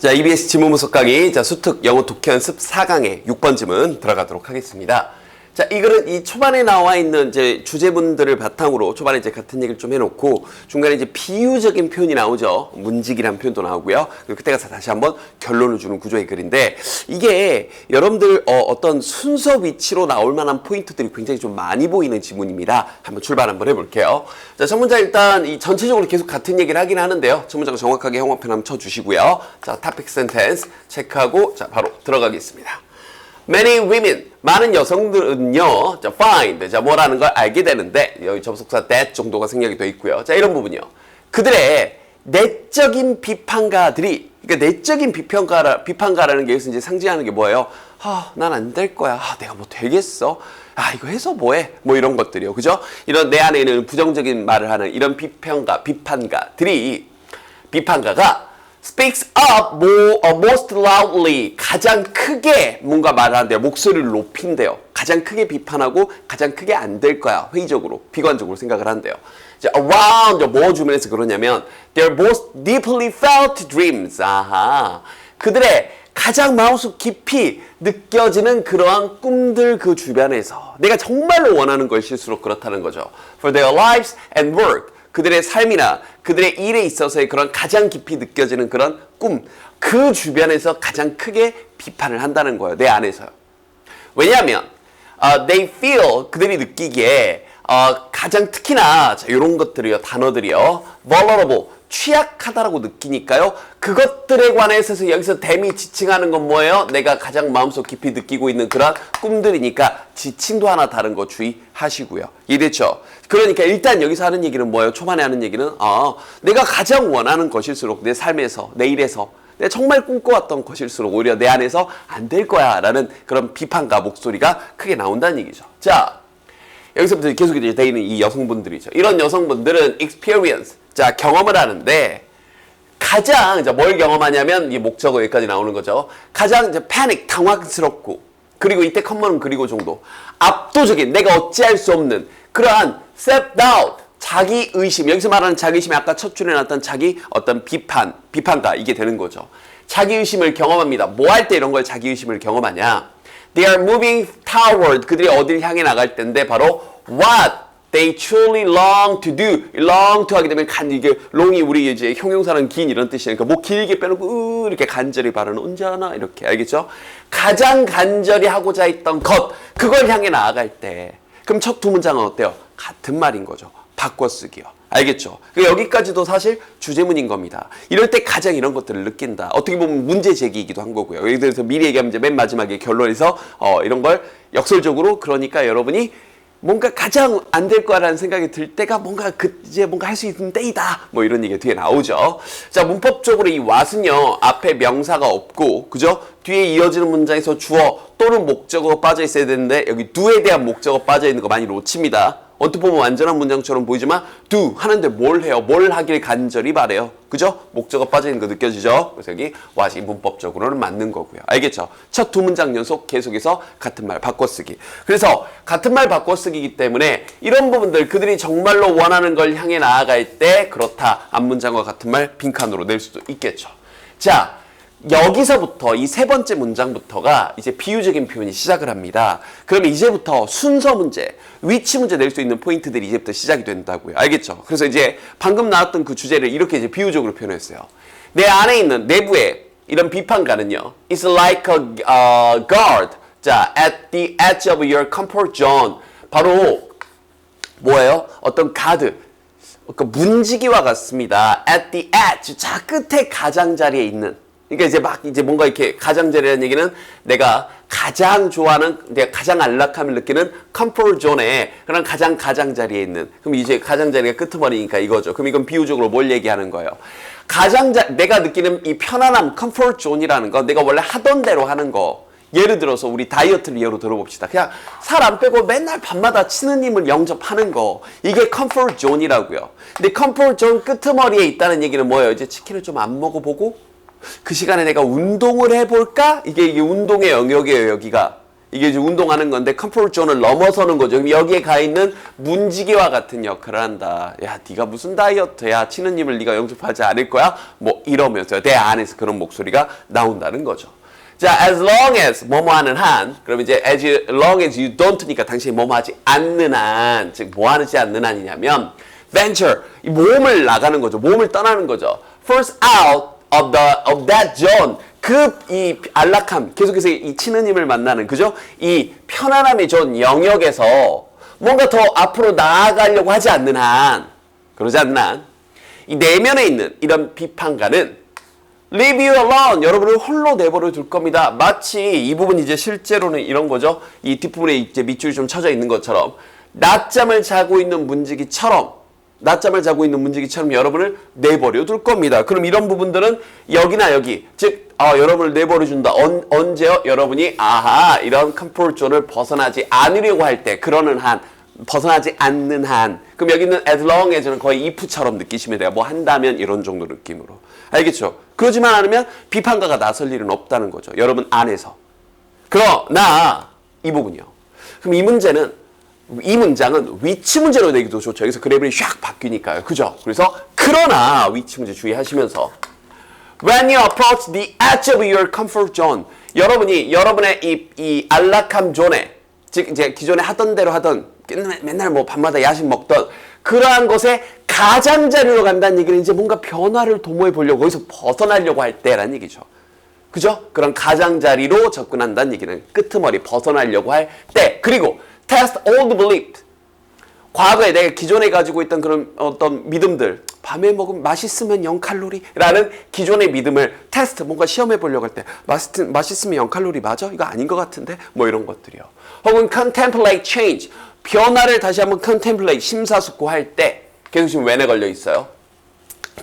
자, EBS 지문분석 강의, 자, 수특 영어 독해 연습 4강의 6번 지문 들어가도록 하겠습니다. 자, 이거는 이 초반에 나와 있는 이제 주제문들을 바탕으로 초반에 이제 같은 얘기를 좀 해놓고 중간에 이제 비유적인 표현이 나오죠. 문직이라는 표현도 나오고요. 그리고 그때 가서 다시 한번 결론을 주는 구조의 글인데 이게 여러분들 어떤 순서 위치로 나올 만한 포인트들이 굉장히 좀 많이 보이는 지문입니다. 한번 출발 한번 해볼게요. 자, 첫 문장 일단 이 전체적으로 계속 같은 얘기를 하긴 하는데요. 첫 문장 정확하게 형광펜 한번 쳐주시고요. 자, topic sentence 체크하고 자, 바로 들어가겠습니다. Many women, 많은 여성들은요, 자, find, 자, 뭐라는 걸 알게 되는데, 여기 접속사 that 정도가 생략이 되어 있고요. 자, 이런 부분이요. 그들의 내적인 비판가들이, 그러니까 내적인 비판가라는 게 여기서 이제 상징하는 게 뭐예요? 난 안 될 거야. 내가 뭐 되겠어? 이거 해서 뭐해? 뭐 이런 것들이요. 그죠? 이런 내 안에 있는 부정적인 말을 하는 이런 비판가들이, 비판가가 speaks up most loudly. 가장 크게 뭔가 말하는데요. 목소리를 높인대요. 가장 크게 비판하고 가장 크게 안 될 거야. 회의적으로, 비관적으로 생각을 한대요. 이제 around, 뭐 주변에서 그러냐면 their most deeply felt dreams. 그들의 가장 마음속 깊이 느껴지는 그러한 꿈들 그 주변에서 내가 정말로 원하는 것일수록 그렇다는 거죠. For their lives and work. 그들의 삶이나 그들의 일에 있어서의 그런 가장 깊이 느껴지는 그런 꿈, 그 주변에서 가장 크게 비판을 한다는 거예요. 내 안에서요. 왜냐하면 they feel, 그들이 느끼기에 가장 특히나 자, 이런 것들이요, 단어들이요, vulnerable, 취약하다라고 느끼니까요. 그것들에 관해서 여기서 댐이 지칭하는 건 뭐예요? 내가 가장 마음속 깊이 느끼고 있는 그런 꿈들이니까 지칭도 하나 다른 거 주의하시고요. 이해됐죠? 그러니까 일단 여기서 하는 얘기는 뭐예요? 초반에 하는 얘기는 내가 가장 원하는 것일수록 내 삶에서, 내 일에서 내가 정말 꿈꿔왔던 것일수록 오히려 내 안에서 안 될 거야 라는 그런 비판과 목소리가 크게 나온다는 얘기죠. 자, 여기서부터 계속 이제 되어 있는 이 여성분들이죠. 이런 여성분들은 experience, 자, 경험을 하는데 가장, 자, 뭘 경험하냐면 이 목적어 여기까지 나오는 거죠. 가장 이제 panic, 당황스럽고, 그리고 이때 컴먼은 그리고 정도, 압도적인, 내가 어찌할 수 없는 그러한 self-doubt, 자기 의심, 여기서 말하는 자기 의심이 아까 첫 줄에 나왔던 자기 어떤 비판가, 이게 되는 거죠. 자기 의심을 경험합니다. 뭐 할 때 이런 걸 자기 의심을 경험하냐? They are moving toward, 그들이 어딜 향해 나갈 때인데 바로 what they truly long to do. long to 하게 되면 이게 long이 우리 이제 형용사는 긴 이런 뜻이니까 뭐 길게 빼놓고 이렇게 간절히 바라는 언제나 이렇게, 알겠죠? 가장 간절히 하고자 했던 것, 그걸 향해 나아갈 때 그럼 첫 두 문장은 어때요? 같은 말인 거죠. 바꿔쓰기요. 알겠죠? 여기까지도 사실 주제문인 겁니다. 이럴 때 가장 이런 것들을 느낀다. 어떻게 보면 문제 제기이기도 한 거고요. 예를 들어서 미리 얘기하면 이제 맨 마지막에 결론에서 이런 걸 역설적으로, 그러니까 여러분이 뭔가 가장 안 될 거라는 생각이 들 때가 뭔가 이제 뭔가 할 수 있는 때이다. 뭐 이런 얘기가 뒤에 나오죠. 자, 문법적으로 이 what은요, 앞에 명사가 없고, 그죠? 뒤에 이어지는 문장에서 주어 또는 목적어가 빠져 있어야 되는데 여기 do에 대한 목적어 빠져 있는 거 많이 놓칩니다. 어떻게 보면 완전한 문장처럼 보이지만 do 하는데 뭘 해요? 뭘 하길 간절히 바래요. 그죠? 목적어 빠져있는 거 느껴지죠? 그래서 여기 what이 문법적으로는 맞는 거고요. 알겠죠? 첫 두 문장 연속 계속해서 같은 말 바꿔쓰기. 그래서 같은 말 바꿔쓰기이기 때문에 이런 부분들, 그들이 정말로 원하는 걸 향해 나아갈 때 그렇다. 앞문장과 같은 말 빈칸으로 낼 수도 있겠죠. 자, 여기서부터 이 세 번째 문장부터가 이제 비유적인 표현이 시작을 합니다. 그러면 이제부터 순서 문제, 위치 문제 낼 수 있는 포인트들이 이제부터 시작이 된다고요. 알겠죠? 그래서 이제 방금 나왔던 그 주제를 이렇게 이제 비유적으로 표현했어요. 내 안에 있는 내부에 이런 비판가는요, It's like a guard, 자, at the edge of your comfort zone. 바로 뭐예요? 어떤 가드, 그 문지기와 같습니다. At the edge, 자, 끝에 가장자리에 있는. 그러니까 이제 뭔가 이렇게 가장자리라는 얘기는 내가 가장 좋아하는, 내가 가장 안락함을 느끼는 컴포트 존에 그런 가장자리에 있는. 그럼 이제 가장자리가 끄트머리니까 이거죠. 그럼 이건 비유적으로 뭘 얘기하는 거예요? 내가 느끼는 이 편안함, 컴포트 존이라는 거, 내가 원래 하던 대로 하는 거. 예를 들어서 우리 다이어트를 예로 들어봅시다. 그냥 살 안 빼고 맨날 밤마다 치는 힘을 영접하는 거. 이게 컴포트 존이라고요. 근데 컴포트 존 끄트머리에 있다는 얘기는 뭐예요? 이제 치킨을 좀 안 먹어보고 그 시간에 내가 운동을 해볼까? 이게 운동의 영역이에요, 여기가. 이게 이제 운동하는 건데 컴포트 존을 넘어서는 거죠. 그럼 여기에 가 있는 문지기와 같은 역할을 한다. 야, 네가 무슨 다이어트야? 치는 힘을 네가 영접하지 않을 거야? 뭐 이러면서 내 안에서 그런 목소리가 나온다는 거죠. 자, as long as 뭐뭐 하는 한, 그럼 이제 as long as you don't니까 당신이 뭐뭐 하지 않는 한, 즉 뭐 하지 않는 한이냐면 venture, 이 몸을 나가는 거죠. 몸을 떠나는 거죠. first out of that zone, 이 안락함, 계속해서 이 치는 힘을 만나는, 그죠? 이 편안함의 존 영역에서 뭔가 더 앞으로 나아가려고 하지 않는 한, 그러지 않는 한, 이 내면에 있는 이런 비판가는 leave you alone, 여러분을 홀로 내버려 둘 겁니다. 마치 이 부분 이제 실제로는 이런 거죠. 이 뒷부분에 이제 밑줄이 좀 쳐져 있는 것처럼 낮잠을 자고 있는 문지기처럼 여러분을 내버려 둘 겁니다. 그럼 이런 부분들은 여기나 여기, 즉 여러분을 내버려 준다. 언제요? 여러분이 이런 컴포트 존을 벗어나지 않으려고 할 때, 그러는 한, 벗어나지 않는 한. 그럼 여기는 as long as는 거의 if처럼 느끼시면 돼요. 뭐 한다면 이런 정도 느낌으로. 알겠죠? 그러지만 않으면 비판가가 나설 일은 없다는 거죠. 여러분 안에서. 그러나 이 부분이요. 그럼 이 문장은 위치 문제로 내기도 좋죠. 여기서 그래블이 샥 바뀌니까요. 그죠? 그래서 그러나 위치 문제 주의하시면서 when you approach the edge of your comfort zone, 여러분이 여러분의 이 안락함 존에, 즉 이제 기존에 하던 대로 하던 맨날 뭐 밤마다 야식 먹던 그러한 것에 가장자리로 간다는 얘기는 이제 뭔가 변화를 도모해 보려고, 거기서 벗어나려고 할 때라는 얘기죠. 그죠? 그런 가장자리로 접근한다는 얘기는 끄트머리 벗어나려고 할 때. 그리고 test old belief, 과거에 내가 기존에 가지고 있던 그런 어떤 믿음들, 밤에 먹으면 맛있으면 0칼로리라는 기존의 믿음을 테스트, 뭔가 시험해 보려고 할 때 맛있으면 0칼로리 맞아? 이거 아닌 것 같은데? 뭐 이런 것들이요. 혹은 contemplate change, 변화를 다시 한번 contemplate, 심사숙고할 때, 계속 지금 when에 걸려 있어요.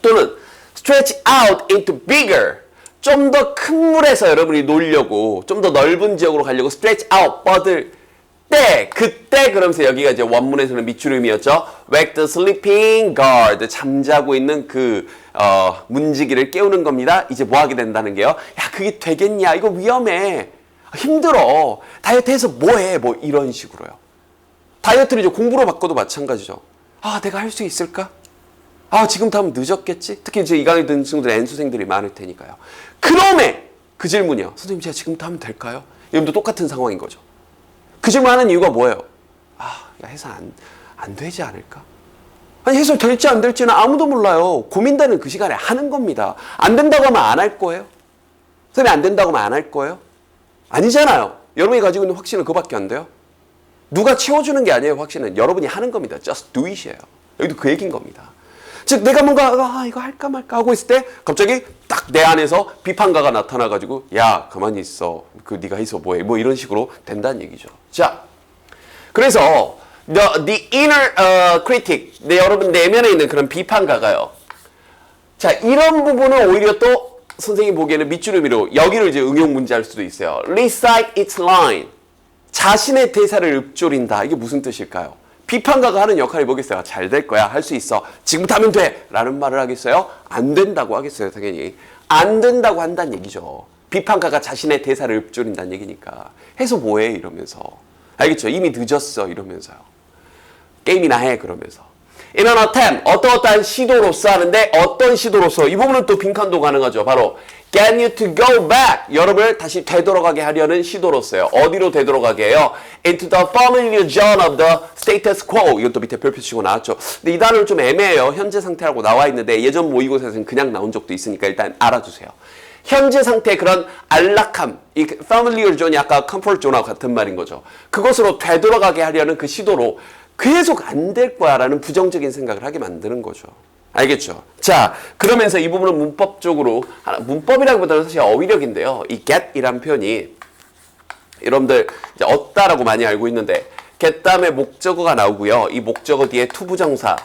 또는 stretch out into bigger, 좀 더 큰 물에서 여러분이 놀려고, 좀 더 넓은 지역으로 가려고 stretch out, 뻗을 때, 그때 그러면서 여기가 이제 원문에서는 밑줄음이었죠. wake the sleeping guard, 잠자고 있는 문지기를 깨우는 겁니다. 이제 뭐 하게 된다는 게요. 야, 그게 되겠냐? 이거 위험해. 힘들어. 다이어트해서 뭐해? 뭐 이런 식으로요. 다이어트를 이제 공부로 바꿔도 마찬가지죠. 내가 할 수 있을까? 지금부터 하면 늦었겠지? 특히 이제 이 강의 듣는 친구들 N수생들이 많을 테니까요. 그럼에 그 질문이요. 선생님, 제가 지금부터 하면 될까요? 이것도 똑같은 상황인 거죠. 그 질문하는 이유가 뭐예요? 해서 안 되지 않을까? 아니, 해서 될지 안 될지는 아무도 몰라요. 고민되는 그 시간에 하는 겁니다. 안 된다고 하면 안 할 거예요? 선생님, 안 된다고 하면 안 할 거예요? 아니잖아요. 여러분이 가지고 있는 확신은 그거밖에 안 돼요. 누가 채워주는 게 아니에요. 확신은 여러분이 하는 겁니다. Just do it이에요. 여기도 그 얘기인 겁니다. 즉 내가 뭔가 이거 할까 말까 하고 있을 때 갑자기 딱 내 안에서 비판가가 나타나가지고 야, 가만히 있어. 네가 해서 뭐해. 뭐 이런 식으로 된다는 얘기죠. 자, 그래서 the inner critic, 여러분 내면에 있는 그런 비판가가요. 자, 이런 부분은 오히려 또 선생님 보기에는 밑줄음이로 여기를 이제 응용 문제할 수도 있어요. recite its line, 자신의 대사를 읊조린다. 이게 무슨 뜻일까요? 비판가가 하는 역할이 뭐겠어요? 잘 될 거야. 할 수 있어. 지금부터 하면 돼. 라는 말을 하겠어요? 안 된다고 하겠어요. 당연히. 안 된다고 한다는 얘기죠. 비판가가 자신의 대사를 읊조린다는 얘기니까. 해서 뭐해? 이러면서. 알겠죠? 이미 늦었어. 이러면서요. 게임이나 해. 그러면서. In an attempt, 어떠한 시도로서 하는데 어떤 시도로서, 이 부분은 또 빈칸도 가능하죠. 바로 get you to go back, 여러분을 다시 되돌아가게 하려는 시도로서요. 어디로 되돌아가게 해요? into the familiar zone of the status quo. 이것도 밑에 별표 치고 나왔죠. 근데 이 단어는 좀 애매해요. 현재 상태라고 나와 있는데 예전 모의고사에서는 그냥 나온 적도 있으니까 일단 알아두세요. 현재 상태의 그런 안락함, 이 familiar zone이 아까 comfort zone하고 같은 말인 거죠. 그것으로 되돌아가게 하려는 그 시도로 계속 안 될 거야 라는 부정적인 생각을 하게 만드는 거죠. 알겠죠? 자, 그러면서 이 부분은 문법적으로, 문법이라기보다는 사실 어휘력인데요. 이 get이란 표현이 여러분들 이제 얻다라고 많이 알고 있는데 get 다음에 목적어가 나오고요. 이 목적어 뒤에 투부정사,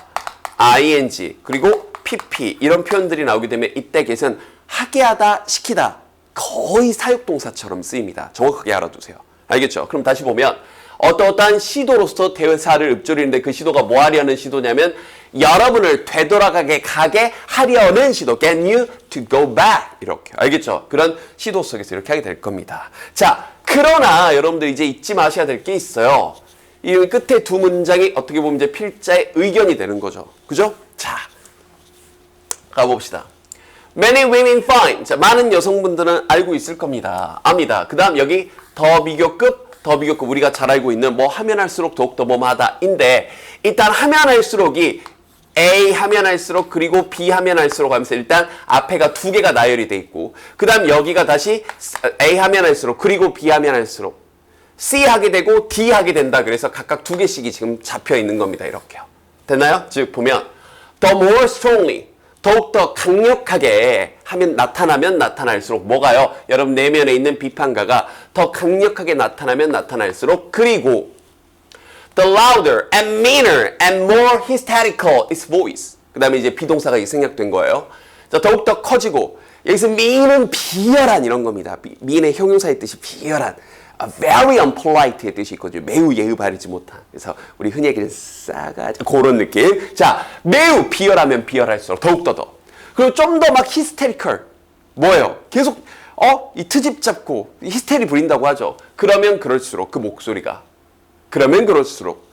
ing, 그리고 pp 이런 표현들이 나오게 되면 이때 get은 하게 하다, 시키다 거의 사역동사처럼 쓰입니다. 정확하게 알아두세요. 알겠죠? 그럼 다시 보면 어떠한 시도로서 대사를 읊조리는데 그 시도가 뭐 하려는 시도냐면 여러분을 되돌아가게 가게 하려는 시도. Get you to go back. 이렇게. 알겠죠? 그런 시도 속에서 이렇게 하게 될 겁니다. 자, 그러나 여러분들 이제 잊지 마셔야 될 게 있어요. 이 끝에 두 문장이 어떻게 보면 이제 필자의 의견이 되는 거죠. 그죠? 자, 가봅시다. Many women find. 자, 많은 여성분들은 알고 있을 겁니다. 압니다. 그 다음 여기 더 비교급 우리가 잘 알고 있는 뭐 하면 할수록 더욱더 뭐하다인데 일단 하면 할수록이 A 하면 할수록 그리고 B 하면 할수록 하면서 일단 앞에가 두 개가 나열이 돼 있고 그 다음 여기가 다시 A 하면 할수록 그리고 B 하면 할수록 C 하게 되고 D 하게 된다. 그래서 각각 두 개씩이 지금 잡혀 있는 겁니다. 이렇게요. 됐나요? 즉 보면 the more strongly 더욱더 강력하게 하면 나타나면 나타날수록 뭐가요? 여러분 내면에 있는 비판가가 더 강력하게 나타나면 나타날수록 그리고 the louder and meaner and more hysterical its voice. 그 다음에 이제 비동사가 생략된 거예요. 자, 더욱더 커지고 여기서 mean은 비열한 이런 겁니다. mean의 형용사의 뜻이 비열한 very unpolite의 뜻이 있거든요. 매우 예의 바르지 못한. 그래서 우리 흔히 얘기하는 싸가지 그런 느낌. 자, 매우 비열하면 비열할수록 더욱더 더. 그리고 좀 더 막 hysterical. 뭐예요? 계속 이 트집 잡고 히스테리 부린다고 하죠. 그러면 그럴수록 그 목소리가 그러면 그럴수록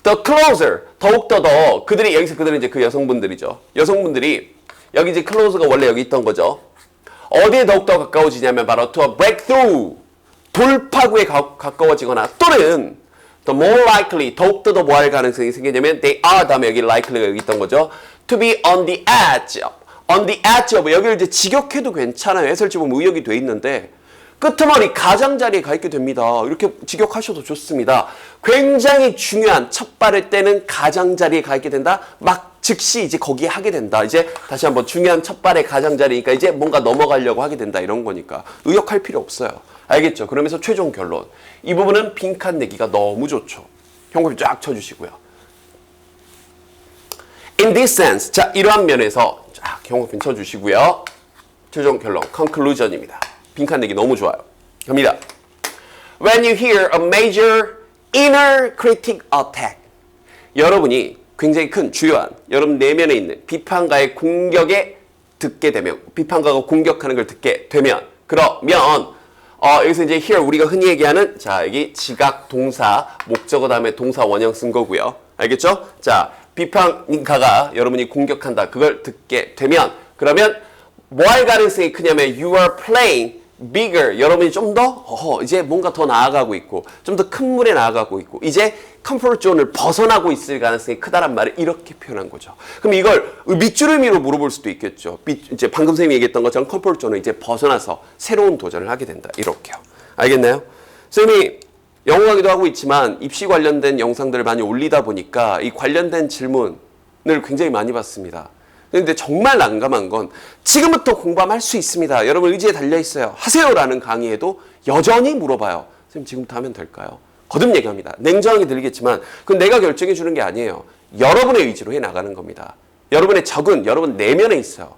the closer 더욱더 더 그들이 여기서 그들은 이제 그 여성분들이죠. 여성분들이 여기 이제 close가 원래 여기 있던 거죠. 어디에 더욱더 가까워지냐면 바로 to a breakthrough 돌파구에 가까워지거나 또는 the more likely 더욱더 더 뭐할 가능성이 생기냐면 they are 다음에 여기 likely가 여기 있던 거죠. to be on the edge of 여기를 이제 직역해도 괜찮아요. 해설지 보면 의역이 돼 있는데 끄트머리 가장자리에 가 있게 됩니다. 이렇게 직역하셔도 좋습니다. 굉장히 중요한 첫 발을 떼는 가장자리에 가 있게 된다. 막 즉시 이제 거기에 하게 된다. 이제 다시 한번 중요한 첫 발의 가장자리니까 이제 뭔가 넘어가려고 하게 된다. 이런 거니까 의역할 필요 없어요. 알겠죠? 그러면서 최종 결론. 이 부분은 빈칸 내기가 너무 좋죠. 형광펜 쫙 쳐주시고요. In this sense. 자, 이러한 면에서 쫙 형광펜 쳐주시고요. 최종 결론. conclusion입니다. 빈칸 내기 너무 좋아요. 갑니다. When you hear a major inner critic attack. 여러분이 굉장히 큰 주요한 여러분 내면에 있는 비판가의 공격에 듣게 되면 비판가가 공격하는 걸 듣게 되면 그러면 여기서 이제 here 우리가 흔히 얘기하는 자 여기 지각 동사 목적어 다음에 동사 원형 쓴 거고요. 알겠죠? 자 비판가가 여러분이 공격한다 그걸 듣게 되면 그러면 뭐 할 가능성이 크냐면 you are playing bigger 여러분이 좀 더 이제 뭔가 더 나아가고 있고 좀 더 큰 물에 나아가고 있고 이제 컴포트 존을 벗어나고 있을 가능성이 크다란 말을 이렇게 표현한 거죠. 그럼 이걸 밑줄 의미로 물어볼 수도 있겠죠. 이제 방금 선생님이 얘기했던 것처럼 컴포트 존을 이제 벗어나서 새로운 도전을 하게 된다. 이렇게요. 알겠나요? 선생님이 영어 강의도 하고 있지만 입시 관련된 영상들을 많이 올리다 보니까 이 관련된 질문을 굉장히 많이 받습니다. 근데 정말 난감한 건 지금부터 공부하면 할 수 있습니다. 여러분 의지에 달려있어요. 하세요라는 강의에도 여전히 물어봐요. 선생님 지금부터 하면 될까요? 거듭 얘기합니다. 냉정하게 들리겠지만 그건 내가 결정해 주는 게 아니에요. 여러분의 의지로 해나가는 겁니다. 여러분의 적은 여러분 내면에 있어요.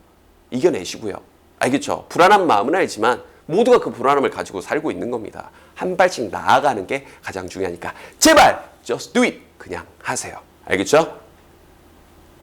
이겨내시고요. 알겠죠? 불안한 마음은 알지만 모두가 그 불안함을 가지고 살고 있는 겁니다. 한 발씩 나아가는 게 가장 중요하니까 제발 just do it. 그냥 하세요. 알겠죠?